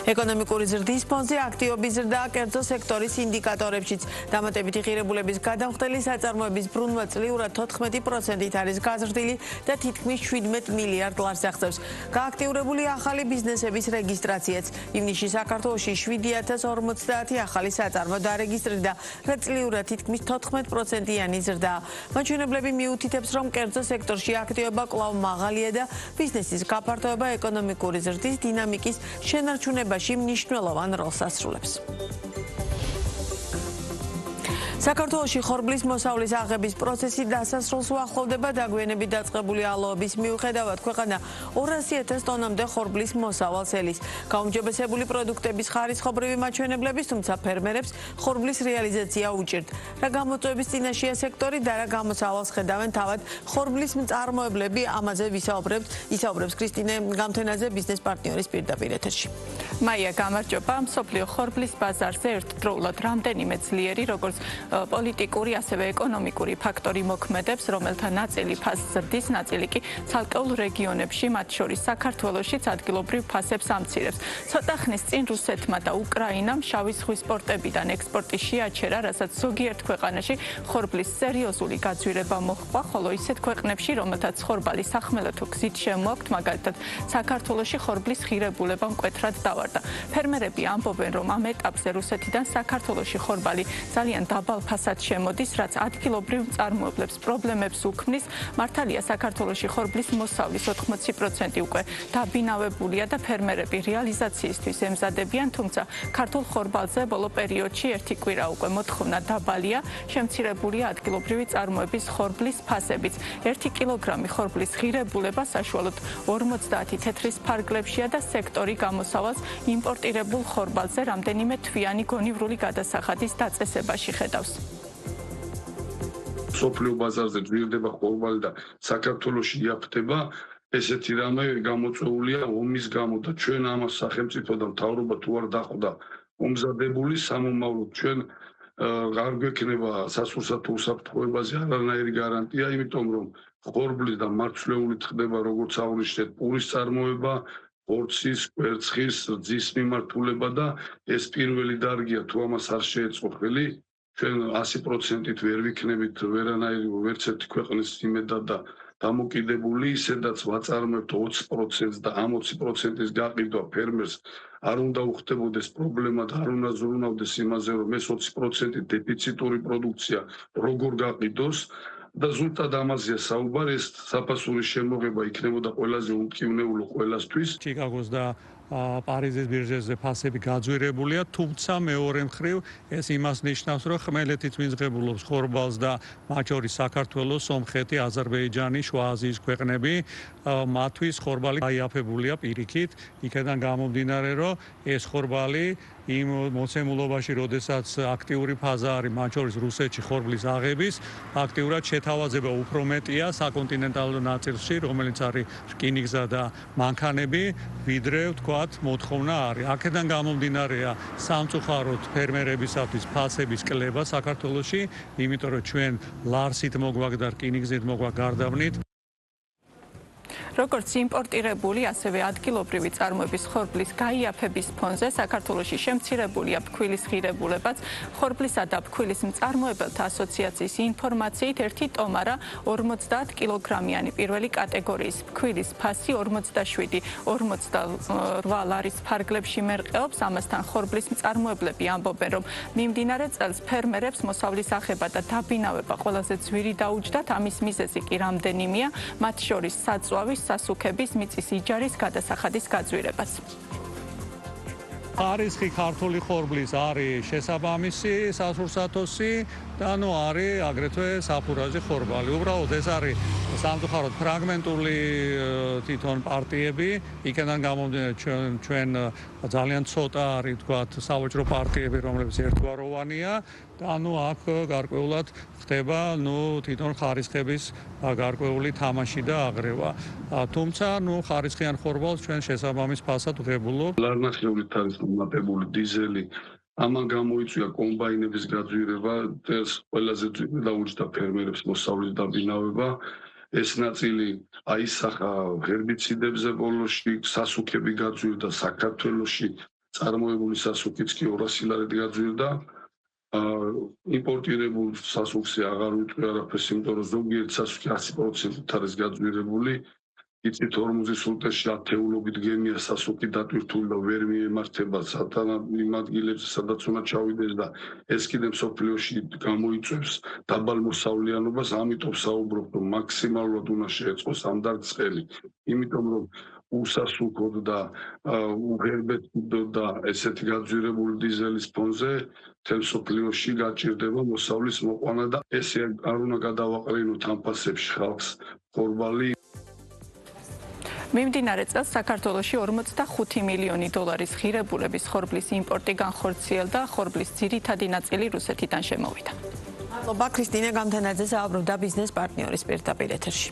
ეკონომიკური ზრდის ფონზე აქტივობის ზრდა კერძო სექტორის ინდიკატორებშიც დამატებითი ღირებულების გადამხდელი საწარმოების ბრუნვა წლიურად 14%-ით არის გაზრდილი და თითქმის 17 მილიარდ ლარს აღწევს. გააქტიურებული ახალი ბიზნესების რეგისტრაციაც. ივნისში საქართველოში 7050 ახალი საწარმო დარეგისტრირდა, რაც წლიურად თითქმის 14%-იანი ზრდაა. მაჩვენებლები მიუთითებს, რომ კერძო სექტორში აქტივობა კვლავ მაღალია და ბიზნესის გაფართოება ეკონომიკური ზრდის დინამიკის შენარჩუნებაში მნიშვნელოვან როლს ასრულებს. საქართველოში ხორბლის მოსავლის აღების პროცესი დასასრულს უახლოვდება. დაგვიანებით დაწყებული ალოების მიუხედავად ქვეყანა 200,000 ტონამდე ხორბლის მოსავალს ელის. გაუმჯობესებული პროდუქტების ხარისხობრივი მაჩვენებლების, თუმცა ფერმერებს ხორბლის რეალიზაცია უჭირთ. რა გამოწვევების წინაშეა სექტორი და რა გამოსავალს ხედავენ თავად ხორბლის მწარმოებლები, ამაზე ისაუბრებს კრისტინე გამთენაძე, ბიზნეს პარტნიორის პირდაპირ ეთერში. მაია, გამარჯობა. მსოფლიო ხორბლის ბაზარზე ერთდროულად რამდენიმე ძლიერი, როგორც პოლიტიკური, ასევე ეკონომიკური ფაქტორი მოქმედებს, რომელთა ნაწილი ფასს ზრდის, ნაწილი კი ცალკეულ რეგიონებში, მათ შორის საქართველოშიც ადგილობრივ ფასებს ამცირებს. ცოტა ხნის წინ რუსეთმა და უკრაინამ შავი ზღვის პორტებიდან ექსპორტი შეაჩერა, რასაც ზოგიერთ ქვეყანაში ხორბლის სერიოზული გაძვირება მოჰყვა, ხოლო ისეთ ქვეყნებში, რომელთაც ხორბალი სახმელეთო გზით შემოაქვთ, მაგალითად საქართველოში ხორბლის ღირებულება მკვეთრად დავარდა. ფერმერები ამბობენ, რომ ამ ეტაპზე რუსეთიდან საქართველოში ხორბალი ძალიან დაბალ ფასად შემოდის, რაც ადგილობრივ მწარმოებლებს პრობლემებს უქმნის. მართალია, საქართველოში ხორბლის მოსავლის 80% უკვე დაბინავებულია და ფერმერები რეალიზაციისთვის ემზადებიან, თუმცა ქართულ ხორბალზე ბოლო პერიოდში ერთი კვირა უკვე მოთხოვნა დაბალია, შემცირებულია ადგილობრივი წარმოების ხორბლის ფასებიც. 1 კილოგრამი ხორბლის ღირებულება საშუალოდ 50 თეთრის ფარგლებშია და სექტორი გამოსავალს იმპორტირებულ ხორბალზე რამდენიმე თვიანი გონივრული გადასახადის დაწესებაში ხედავს. სოფლიო ბაზარზე ძვირდება ხორბალი და საქართველოში იაფთება, ესეთი რამე გამოწვეულია ომის გამო და ჩვენ ამას სახელმწიფო და მთავრობა თუ არ დახვდა მომზადებული სამომავლოდ ჩვენ არ გვექნება სასურსა თუ უსაფრთხოებაზე არანაირი გარანტია, იმიტომ რომ ხორბლის და მარცვლეულით ხდება, როგორც აღნიშნეთ, პურის წარმოება, ხორცის, კვერცხის, რძის მიმართულება და ეს პირველი დარგია, თუ ამას არ შეეწყო ხელი, ჩვენ 100%-ით ვერ ვიქნებით ვერანაირი ვერც ერთი ქვეყნის იმედად და დამოკიდებული, ისედაც ვაწარმოებთ 20%-ს და ამ 20%-ის გაყიდვა ფერმერს არ უნდა უხდებოდეს პრობლემა და არ უნდა ზრუნავდეს იმაზე, რომ ეს 20% დეფიციტური პროდუქცია როგორ გაყიდოს და ზუსტად ამაზეა საუბარი, ეს საფასურის შემოღება იქნებოდა ყველაზე უმტკივნეულო ყველასთვის. ჩიკაგოს და პარიზის ბირჟებზე ფასები გაძვირებულია, თუმცა მეორე მხრივ ეს იმას ნიშნავს, რომ ხმელეთით მიზღებულობს ხორბალს და მათ შორის საქართველოს, სომხეთი, აზერბაიჯანი, შუა აზიის ქვეყნები, მათთვის ხორბალი გაიაფებულია პირიქით, იქიდან გამომდინარე, რომ ეს ხორბალი იმ მოცემულობაში, როდესაც აქტიური ფაზა არის, მათ შორის რუსეთში ხორბლის აღების, აქტიურად შეთავაზება უფრო მეტია საკონტინენტალურ ნაწილში, რომელიც არის რკინიგზა და მანქანები, ვიდრე ვთქვათ, მოთხოვნა არის. აქედან გამომდინარეა სამწუხაროდ ფერმერებისათვის ფასების კლება საქართველოში, იმიტომ რომ ჩვენ ლარსით მოგვაქვს და რკინიგზით მოგვაქვს გარდავნით. როგორც იმპორტირებული, ასევე ადგილობრივი წარმოების ხორბლის გაიაფების ფონზე საქართველოში შემცირებულია ფქვილის ღირებულებაც. ხორბლისა და ფქვილის მწარმოებელთა ასოციაციის ინფორმაციით, ერთი ტომარა 50 კილოგრამიანი პირველი კატეგორიის ფქვილის ფასი 47-48 ლარის ფარგლებში მერყეობს. ამასთან ხორბლის მწარმოებლები ამბობენ, რომ მიმდინარე წელს ფერმერებს მოსავლის აღება და დაბინავება ყველაზე ძვირი დაუჯდათ. ამის მიზეზი კი რამდენიმეა, მათ შორის საწვავის, სასუქების, მიწის იჯარის გადასახადის გაძვირებაც. ხარისხი ქართული ხორბლის არის შესაბამისი სასურსათოსი და არის აგრეთვე საფურაჟი ხორბალი. უბრალოდ ეს არის სამწუხაროდ ფრაგმენტული თვითონ პარტიები, იქიდან გამომდინარე ჩვენ ძალიან ცოტა არის თქვათ სავაჭრო პარტიები, რომლებიც ერთგვაროვანია და აქ გარკვეულად ხდება თვითონ ხარისხების გარკვეული თამაში და აღრევა. თუმცა ხარისხიან ხორბალს ჩვენ შესაბამის ფასად ვღებულობ. ლარნახეულით არის მომატებული დიზელი ამან გამოიწვია კომბაინების გაძვირება, ეს ყველაზე ძვირი დაუჯდა ფერმერებს მოსავლის დაბინავება. ეს ნაწილი აისახა ჰერბიციდებზე ბოლოში, სასუქები გაძვირდა საქართველოში წარმოებული სასუქიც კი 200 ლარით გაძვირდა. იმპორტირებულ სასუქზე აღარ ვიტყვი არაფერს, იმიტომ რომ ზოგიერთ სასუქი 100%-ით არის გაძვირებული. იცით 40 სულტეში ათეულობით გემია სასუქი დატვირთული და ვერ მიემართება იმ ადგილებზე, სადაც უნდა ჩავიდეს და ეს კიდე მსოფლიოში გამოიწვევს დაბალ მოსავლიანობას, ამიტომ საუბრობ, რომ მაქსიმალურად უნდა შეეწყოს ამ დარგწყელი, იმიტომ რომ უსასუქოდ და უღერბეთო და ესეთი გაძვირებული დიზელის ფონზე მთელ მსოფლიოში გაჭირდება მოსავლის მოყვანა და ესე არ უნდა გადავაყრინოთ ამ ფასებში ხალხს ხორბალი. მიმდინარე წელს საქართველოში 45 მილიონი დოლარის ღირებულების ხორბლის იმპორტი განხორციელდა, ხორბლის ძირითადი ნაწილი რუსეთიდან შემოვიდა. მადლობა ქრისტინე გამთენაძე, საუბრობდა ბიზნეს პარტნიორის პირდაპირ ეთერში.